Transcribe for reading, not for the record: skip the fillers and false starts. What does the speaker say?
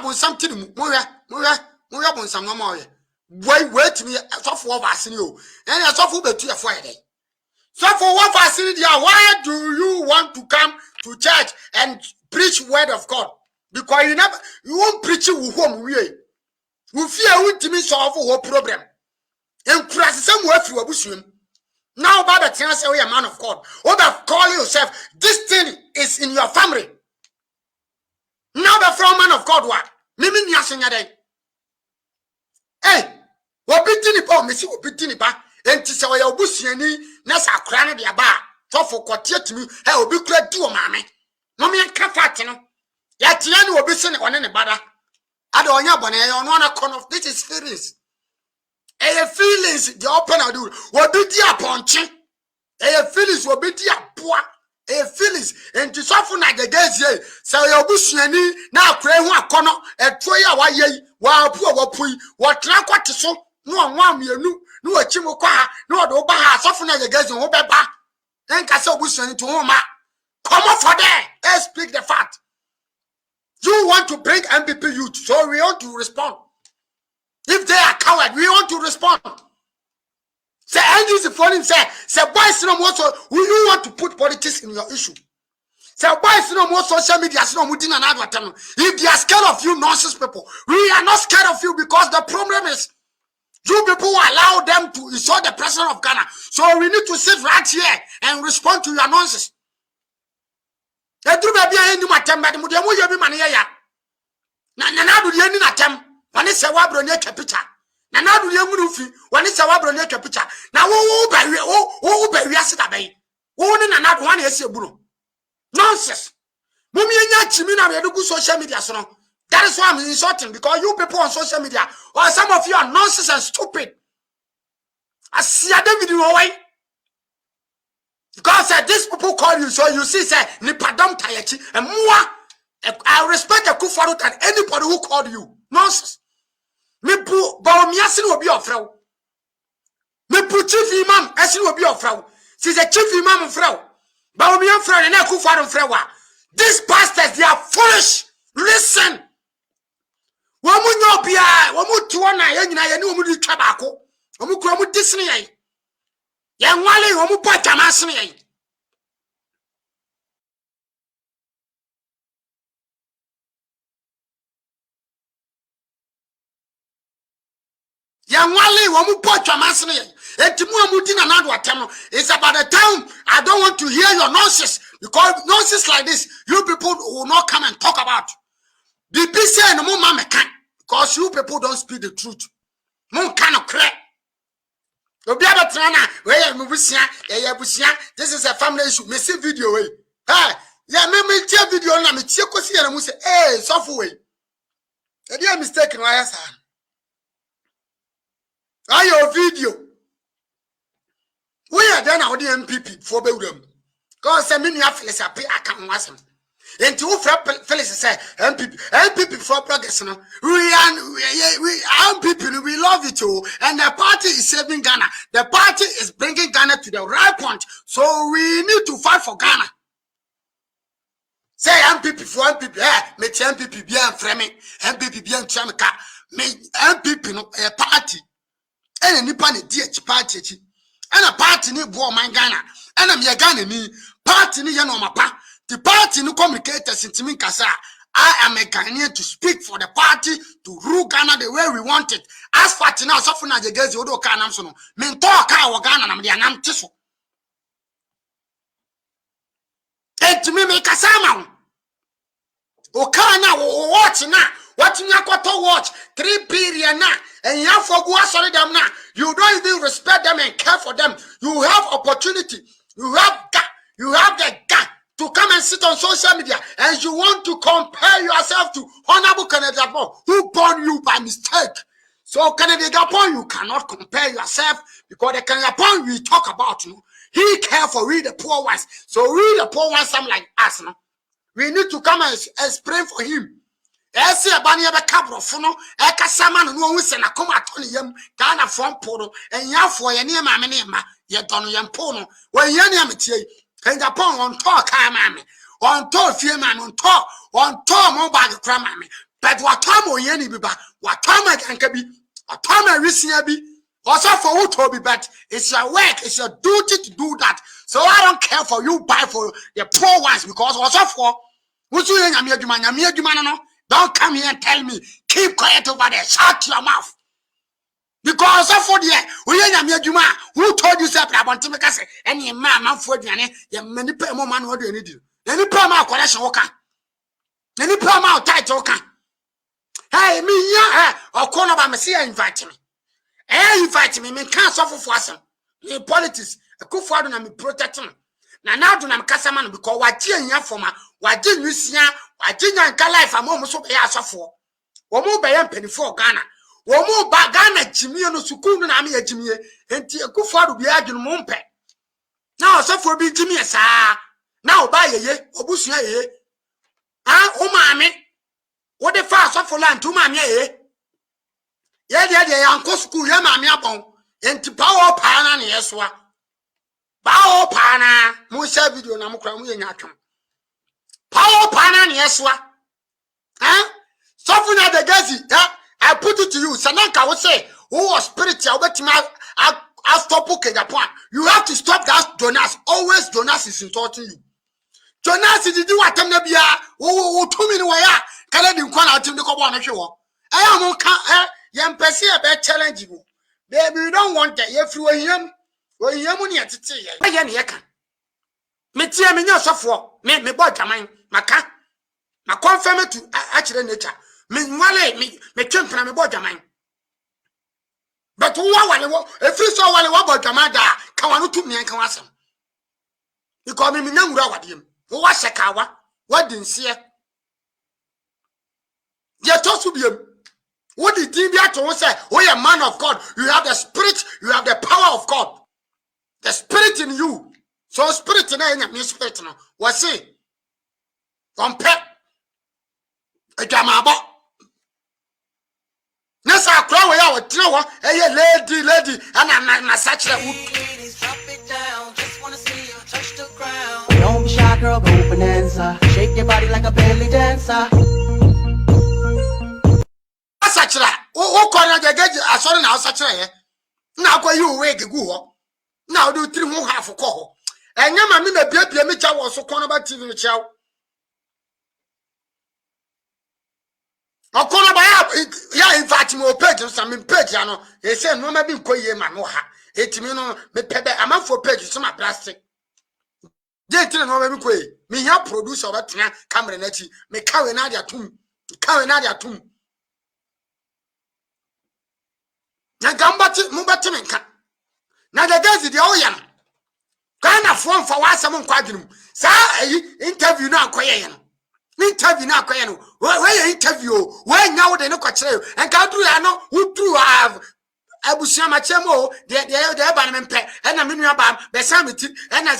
bon something moya bon some no more. Wait me so for vaccine you. And so for betu Friday. So for what facility, why do you want to come to church and preach word of God? Because you won't preach it with home we. We fear won't me solve our problem. And cross some way through a bushroom. Now by the chance you are a man of God. Or that call yourself, this thing is in your family. Now the from man of God what? Mimi nyasenya day. Hey, what beating it Missy will beating it back. And to say your bushini, Nessa crown the aba. So for quartier to me, I will be glad to a mammy. Mommy and Cafatino. Yet Tian will be sent on any bada. I don't know, but I on one corner of this is feelings. Feelings, the open I do. What be dear punching? Feelings will be dear poor. Feelings, and to soften like the gaze ye. So your bushini now pray one corner, a troya why ye, while poor wapui, what like what so, no one you knew, no a chimokwa, no the obaha, soften like the gaze in Obeba. Then Castle bushini to Homa. Come on for there, let's speak the fact. You want to bring MPP youth, so we want to respond. If they are coward, we want to respond. Say, Andrew is for him, say, boys, no more so, will you want to put politics in your issue? Say, boys, no more social media, no more dinner, another. If they are scared of you, nonsense people, we are not scared of you because the problem is, you people allow them to insult the president of Ghana. So we need to sit right here and respond to your nonsense. Na do you be money ya? Na do you need atem? When is a wabro near capita? Na do you move? When is a wabro near capita? Now, by yesterday, bay. Who not one is a bro. Nonsense. Mummy and Chimina, we do social media. So that is why I'm insulting because you people on social media or some of you are nonsense and stupid. I see a video away. Because these people call you, so you see, say, Nipadam Tayachi, and more. I respect the Kufaru than anybody who called you. Nonsense. Me pu Baumiasin will be your friend. Me pu chief imam, Esin will be your friend. She's a chief imam of friend. Baumian friend and Kufaru friend. These pastors, they are foolish. Listen. Wamu Nobia, Wamu Tuana, Yanu Tabako, Wamu Kramu Disney. Yang wale wamu pata masini yai. Yang wale wamu pata masini yai. Etimu amudina nadu atemo. It's about the time I don't want to hear your nonsense because nonsense like this you people will not come and talk about. The PC and mo mama can because you people don't speak the truth. Mo cannot crack. This is a family issue. Me see video way. Hey, yeah, me take video na me tie kosi ya mu say, hey, suffer way. E dey mistake no aya sa. Ayo video. We are done with the MPP for Belgium. Because say me nua Felix ape aka nwasem. Enti wo fra Felix say MPP for progress no. We MPP we love it too, and the party is saving Ghana. The party is bringing Ghana to the right point. So we need to fight for Ghana. Say MPP for MPP. Me MPP bien frame. MPP bien chamka. Me MPP no a party. And nipa ne DH party chi. And a party ni bo man Ghana. And am ye Ghana ni party ni ye no mapa. The party no communicators in Timin Kasa. I am a Ghanaian to speak for the party to rule Ghana the way we want it. As party now, so for now, the girls you do can't so no. Men talk our Ghana and the anam tissue. And to me, make a salmon. Okana watch now. What you watch 3 period now. And you have for go sorry them now. You don't even respect them and care for them. You have opportunity. You have the gap to come and sit on social media and you want to compare yourself to Honorable Kennedy Agbon, who born you by mistake. So Kennedy Agbon, you cannot compare yourself because the Kennedy Agbon we talk about, you know, he care for we the poor ones. So we the poor ones, some like us, no? We need to come and pray for him. Esi abani ebe kabro funo eka sama no no se na koma atoni yam Ghana from podo enyafo ye ne ma me ne ma ye dono yam pono we ye ne ametie Kenya pon on talk ka ma me on talk fie ma me on talk mo bag kra ma me but what time o ye ni biba what time anka bi what time risia bi also for who to be but it's your work, it's your duty to do that. So I don't care for you buy for the poor ones because also for who you nyame adwuma no. Don't come here and tell me keep quiet over there, shut your mouth. Because of for the who told you say I want to make us any man for the many pay more man what do you need? Any promo collection worker. Any promo title can. Hey, me, yeah, or corner by me, invite me. Hey, invite me, can't suffer for us. In politics, a good father and me protect him. Now, do not Casaman because what you for my, what did you see? I didn't life, I'm almost so for. Or more by penny for Ghana. Or more by Ghana, Jimmy, and Sukun and Ami, Jimmy, and a good father be arguing Mompe. Now, so for be Jimmy, sir. Now, buy a ye, or bush ye. Ah, oh, mammy. What the fast of for land to mammy, eh? Yeah, Uncle School, yeah, mammy upon, and to power pana, yes, what? Power pana, Musa video, Namukram, Yakum. Power pana, yes, what? Huh? Something at the gazi, I put it to you. Sananka would say, who was spiritual, but I'll stop okay, the point. You have to stop that Jonas. Always Jonas is insulting you. Jonas is the what I'm be who 2 minutes away. Can I do out in the Cobana show? I am on young Percy about challenging you. Baby, you don't want that. If you were him, well, you're money at the tea. I am here. Me tia me no suffer. Me boy come my car. My confirm to actually nature. Me wale me twempna me boy man. But who wale if you saw wale boy kamada kan wanu to me kan wasem. Because me nyamura wadiem. Wo wa sekawa, wadinsie. Ye tosu biem. What did he be to say? Oh, you're a man of God. You have the spirit, you have the power of God. The spirit in you. So spirit in you, spirit no. What's it? Compare. Ejamabo. Nessa crowd we are trawa. Hey lady and I'm such a drop it down. Just wanna see you touch the ground. Don't be shy, girl, go bonanza. Shake your body like a belly dancer. Such a oh corner the gauge I saw now such a now go you away go. Now do 3 more half a call. And yama me baby me chow was so corner about TV chow. Okona ba ya invite me page some page ya no e say no ma bi nkoye ma no ha etimi no me pebe amafo page so ma plastic je tire no ma bi koye me ya producer obetena camera na chi me kawe na dia tum na gambati mu beti me nka na the guys dia oya no Ghana phone for wasam nkwadwenu sa interview na akoye no interview na akoye no we interview we nya wo de no kwakere en ka duru ya no wo duru abusia ma chemo de ba me mpe e na me nua ba be sam ti e na